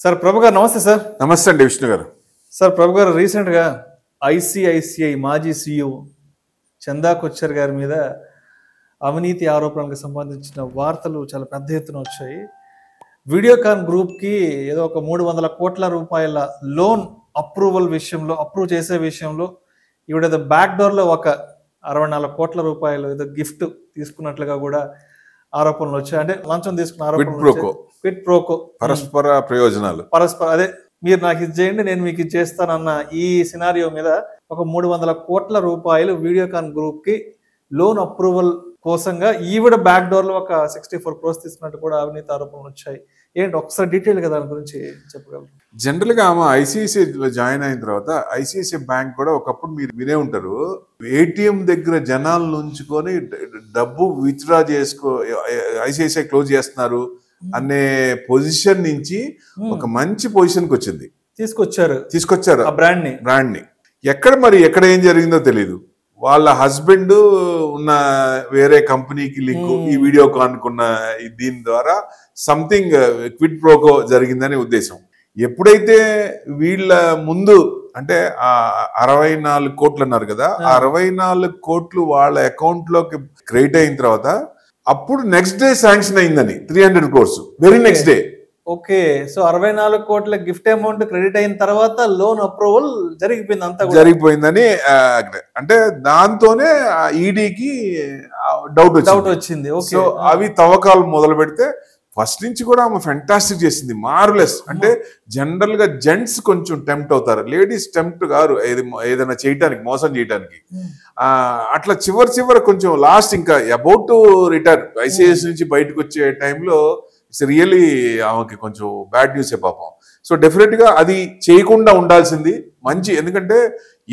Sir ప్రభు గారు నమస్తే sir. నమస్తే అండి విష్ణు గారు. సార్ ప్రభు గారు రీసెంట్గా ఐసిఐసిఐ మాజీ సిఇఓ చందా కొచ్చర్ గారి మీద అవినీతి ఆరోపణలకు సంబంధించిన వార్తలు చాలా పెద్ద ఎత్తున వచ్చాయి. వీడియోకాన్ గ్రూప్కి ఏదో ఒక 300 కోట్ల రూపాయల లోన్ అప్రూవ్ చేసే విషయంలో ఈవిడ బ్యాక్ డోర్లో ఒక 64 కోట్ల రూపాయలు ఏదో గిఫ్ట్ తీసుకున్నట్లుగా కూడా ఆరోపణలు వచ్చాయి. అంటే లంచం తీసుకున్న ఆరోపణలు, క్విడ్ ప్రోకో, పరస్పర ప్రయోజనాలు, అదే మీరు నాకు ఇది చేయండి నేను మీకు ఇది చేస్తానన్న ఈ సినారియో మీద ఒక 300 కోట్ల రూపాయలు వీడియోకాన్ గ్రూప్ కి లోన్ అప్రూవల్ కోసంగా ఈవిడ బ్యాక్ డోర్ లో ఒక 64 crores తీసుకున్నట్టు కూడా అవినీతి ఆరోపణలు వచ్చాయి. ఏంటి ఒకసారి డీటెయిల్ గా దాని గురించి చెప్పగలరు? జనరల్ గా ఆమె ఐసిఐసిఐ జాయిన్ అయిన తర్వాత ఐసిఐసిఐ బ్యాంక్ కూడా ఒకప్పుడు మీరు వినే ఉంటారు, ఏటీఎం దగ్గర జనాలను ఉంచుకొని డబ్బు విత్డ్రా ఐసిఐసిఐ క్లోజ్ చేస్తున్నారు అనే పొజిషన్ నుంచి ఒక మంచి పొజిషన్ కి వచ్చింది. తీసుకొచ్చారు ఆ బ్రాండ్ ని. ఎక్కడ ఏం జరిగిందో తెలియదు. వాళ్ళ హస్బెండ్ ఉన్న వేరే కంపెనీకి లింక్ ఈ వీడియోకాన్ కున్న దీని ద్వారా సంథింగ్ క్విడ్ ప్రోకో జరిగిందనే ఉద్దేశం. ఎప్పుడైతే వీళ్ళ ముందు అంటే 64 కోట్లు అన్నారు కదా, 64 కోట్లు వాళ్ళ అకౌంట్ లోకి క్రెడిట్ అయిన తర్వాత అప్పుడు నెక్స్ట్ డే శాంక్షన్ అయిందని 300 crores very next day. Okay, so 64 కోట్ల గిఫ్ట్ అమౌంట్ క్రెడిట్ అయిన తర్వాత లోన్ అప్రూవల్ జరిగిపోయిందని అంటే దాంతోనే ఈడీకి డౌట్ వచ్చింది. సో అవి తవ్వకాలు మొదలు పెడితే ఫస్ట్ నుంచి కూడా ఆమె ఫెంటాస్టిక్ చేసింది, మార్వెలస్. అంటే జనరల్ గా జెంట్స్ కొంచెం టెంప్ట్ అవుతారు, లేడీస్ టెంప్ట్ గారు ఏదైనా చేయటానికి, మోసం చేయటానికి. అట్లా చివరి కొంచెం లాస్ట్ ఇంకా అబౌట్ టు రిటైర్ ఐసిఐఎస్ నుంచి బయటకు వచ్చే టైంలో ఇట్స్ రియలీ ఆమెకి కొంచెం బ్యాడ్ న్యూసే పాపం. సో డెఫినెట్ గా అది చేయకుండా ఉండాల్సింది మంచి. ఎందుకంటే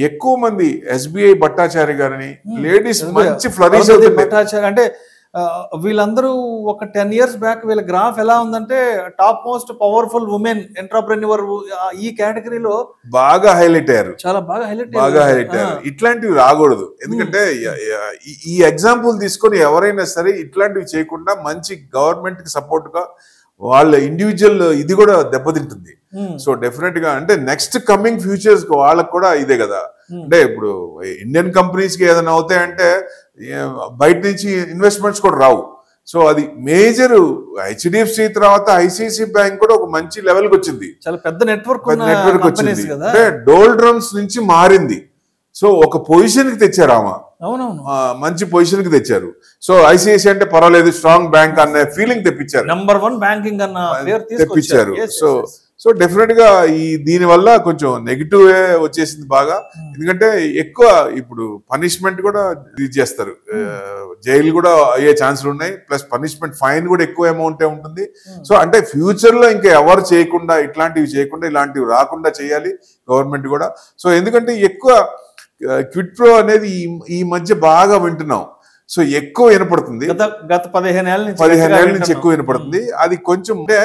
ఎక్కువ మంది ఎస్బీఐ భట్టాచారి గారిని లేడీస్ మంచి ఫ్లరిష్ అవుతుంది. అంటే వీళ్ళందరూ ఒక 10 years బ్యాక్ వీళ్ళ గ్రాఫ్ ఎలా ఉందంటే top most powerful women entrepreneur ఈ కేటగిరీలో బాగా హైలైట్ అయ్యారు, చాలా బాగా హైలైట్ అయ్యారు. ఇట్లాంటివి రాకూడదు. ఎందుకంటే ఈ ఎగ్జాంపుల్ తీసుకొని ఎవరైనా సరే ఇట్లాంటివి చేయకుండా మంచి గవర్నమెంట్ కి సపోర్ట్ గా వాళ్ళ ఇండివిజువల్ ఇది కూడా దెబ్బతింటుంది. సో డెఫినెట్ గా అంటే నెక్స్ట్ కమింగ్ ఫ్యూచర్స్ వాళ్ళకు కూడా ఇదే కదా. అంటే ఇప్పుడు ఇండియన్ కంపెనీస్ కి ఏదైనా అవుతాయంటే బయట నుంచి ఇన్వెస్ట్మెంట్స్ కూడా రావు. సో అది మేజర్ హెచ్డిఎఫ్సి తర్వాత ఐసిఐసిఐ బ్యాంక్ కూడా ఒక మంచి లెవెల్ కి వచ్చింది, చాలా పెద్ద నెట్వర్క్ వచ్చింది. అంటే డోల్ డ్రమ్స్ నుంచి మారింది. సో ఒక పొజిషన్ కి తెచ్చారు ఆమె, మంచి పొజిషన్ కి తెచ్చారు. సో ఐసిఐసిఐ అంటే పర్వాలేదు, స్ట్రాంగ్ బ్యాంక్ అనే ఫీలింగ్ తెప్పించారు, నంబర్ 1 బ్యాంకింగ్ అన్న పేరు తెప్పించారు. సో డెఫినెట్ గా దీని వల్ల కొంచెం నెగిటివ్ వచ్చేసింది బాగా. ఎందుకంటే ఎక్కువ ఇప్పుడు పనిష్మెంట్ కూడా ఇది చేస్తారు, జైలు కూడా అయ్యే ఛాన్సులు ఉన్నాయి, ప్లస్ పనిష్మెంట్ ఫైన్ కూడా ఎక్కువ అమౌంటే ఉంటుంది. సో అంటే ఫ్యూచర్ లో ఇంకా ఎవరు చేయకుండా ఇట్లాంటివి చేయకుండా ఇలాంటివి రాకుండా చేయాలి గవర్నమెంట్ కూడా. సో ఎందుకంటే ఎక్కువ క్విడ్ ప్రో అనేది ఈ మధ్య బాగా వింటున్నాం. సో ఎక్కువ వినపడుతుంది, గత 15 ఏళ్ళ నుంచి ఎక్కువ వినపడుతుంది. అది కొంచెం అంటే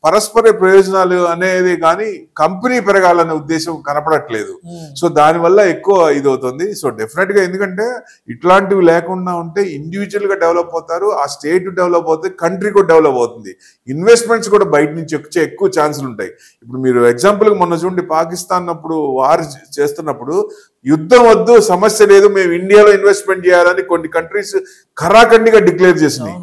పరస్పర ప్రయోజనాలు అనేది కానీ కంపెనీ పెరగాలనే ఉద్దేశం కనపడట్లేదు. సో దాని వల్ల ఎక్కువ ఇది అవుతుంది. సో డెఫినెట్ గా ఎందుకంటే ఇట్లాంటివి లేకుండా ఉంటే ఇండివిజువల్ గా డెవలప్ అవుతారు, ఆ స్టేట్ డెవలప్ అవుతుంది, కంట్రీ కూడా డెవలప్ అవుతుంది, ఇన్వెస్ట్మెంట్స్ కూడా బయట నుంచి వచ్చే ఎక్కువ ఛాన్సులు ఉంటాయి. ఇప్పుడు మీరు ఎగ్జాంపుల్ గా మొన్న చూడండి, పాకిస్తాన్ అప్పుడు వార్ చేస్తున్నప్పుడు యుద్ధం వద్దు, సమస్య లేదు, మేము ఇండియాలో ఇన్వెస్ట్మెంట్ చేయాలని కొన్ని కంట్రీస్ ఖరాఖండిగా డిక్లేర్ చేసినాయి.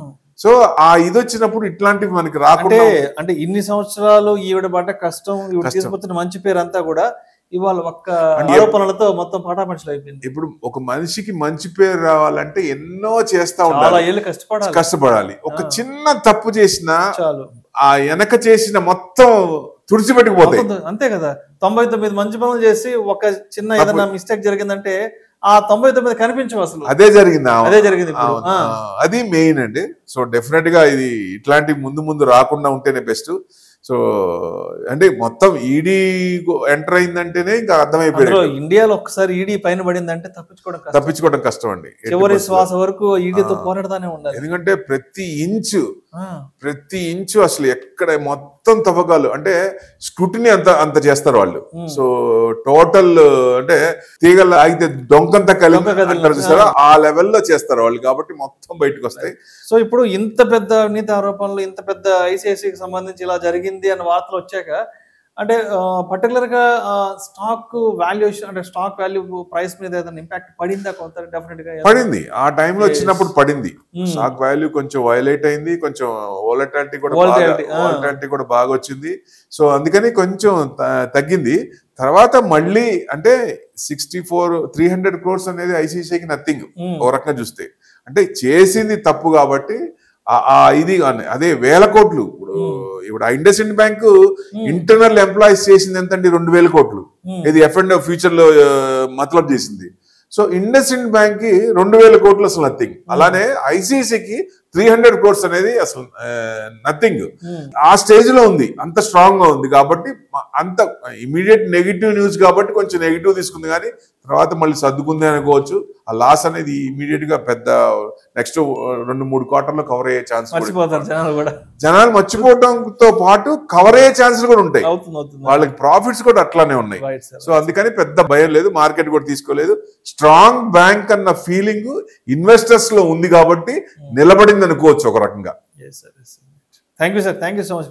సో ఆ ఇది వచ్చినప్పుడు ఇట్లాంటివి మనకి రాకుండా, అంటే ఇన్ని సంవత్సరాలు ఈవిడ పడ్డ కష్టం, తీసుకొచ్చిన మంచి పేరు అంతా కూడా ఇవాళ ఒక్క ఆరోపణలతో మొత్తం పటాపంచలు అయిపోయింది. ఇప్పుడు ఒక మనిషికి మంచి పేరు రావాలంటే ఎన్నో చేస్తా ఉండాలి, కష్టపడాలి. ఒక చిన్న తప్పు చేసినా ఆ వెనక చేసిన మొత్తం తుడిచిపెట్టుకుపోతాయి. అంతే కదా, 99 మంచి పనులు చేసి ఒక చిన్న ఏదైనా మిస్టేక్ జరిగిందంటే ఆ 99 కనిపించవు అసలు. అదే జరిగింది. అది మెయిన్ అండి. సో డెఫినెట్ గా ఇది ఇట్లాంటి ముందు రాకుండా ఉంటేనే బెస్ట్. సో అంటే మొత్తం ఈడీ ఎంటర్ అయిందంటేనే ఇంకా అర్థమైపోయింది, ఇండియాలో ఒక్కసారి ఈడీ పైన పడిందంటే తప్పించుకోవడం కష్టం అండి. చివరి శ్వాస వరకు ఈడీతో పోరాడతానే ఉండాలి. ఎందుకంటే ప్రతి ఇంచు అసలు ఎక్కడ మొత్తం తవ్వకాలు అంటే స్క్రూటినీ అంత చేస్తారు వాళ్ళు. సో టోటల్ అంటే తీగలు ఆగితే డొంకంతా కలిపి చూస్తారా, ఆ లెవెల్లో చేస్తారు వాళ్ళు, కాబట్టి మొత్తం బయటకు వస్తాయి. సో ఇప్పుడు ఇంత పెద్ద అవినీతి ఆరోపణలు, ఇంత పెద్ద ఐసిఐసిఐకి సంబంధించి ఇలా జరిగింది అన్న వార్తలు వచ్చాక అంటే పర్టికులర్ గా స్టాక్ వాల్యుయేషన్ అంటే స్టాక్ వాల్యూ ప్రైస్ మీద ఏదైనా ఇంపాక్ట్ పడిందా కొంత డెఫినెట్ గా పడింది. ఆ టైంలో వచ్చినప్పుడు పడింది. స్టాక్ వాల్యూ కొంచెం వైలేట్ అయింది, కొంచెం వోలటాలిటీ కూడా బాగా వచ్చింది. సో అందుకని కొంచెం తగ్గింది. తర్వాత మళ్ళీ అంటే 300 crores అనేది ఐసిఐసిఐకి నథింగ్ ఓ రకంగా చూస్తే. అంటే చేసింది తప్పు కాబట్టి ఇది అదే 1000 కోట్లు. ఇప్పుడు ఇండస్ ఇండ్ బ్యాంక్ ఇంటర్నల్ ఎంప్లాయీస్ చేసింది ఎంతండి? 2000 కోట్లు. ఇది F&O ఫ్యూచర్ లో మతలబ్ చేసింది. సో ఇండస్ ఇండ్ బ్యాంక్ కి 2000 కోట్లు అసలు నథింగ్. అలానే ఐసిఐసిఐకి 300 crores అనేది అసలు నథింగ్. ఆ స్టేజ్ లో ఉంది, అంత స్ట్రాంగ్ గా ఉంది కాబట్టి అంత ఇమీడియట్ నెగిటివ్ న్యూస్ కాబట్టి కొంచెం నెగిటివ్ తీసుకుంది, కానీ తర్వాత మళ్ళీ సర్దుకుంది అనుకోవచ్చు. ఆ లాస్ అనేది ఇమీడియట్ గా పెద్ద నెక్స్ట్ 2-3 క్వార్టర్లో కవర్ అయ్యే ఛాన్స్, జనాలు మర్చిపోవడంతో పాటు కవర్ అయ్యే ఛాన్సెస్ కూడా ఉంటాయి. వాళ్ళకి ప్రాఫిట్స్ కూడా అట్లానే ఉన్నాయి. సో అందుకని పెద్ద భయం లేదు, మార్కెట్ కూడా తీసుకోలేదు. స్ట్రాంగ్ బ్యాంక్ అన్న ఫీలింగ్ ఇన్వెస్టర్స్ లో ఉంది కాబట్టి నిలబడింది అనుకోవచ్చు ఒక రకంగా. Thank you sir, thank you so much.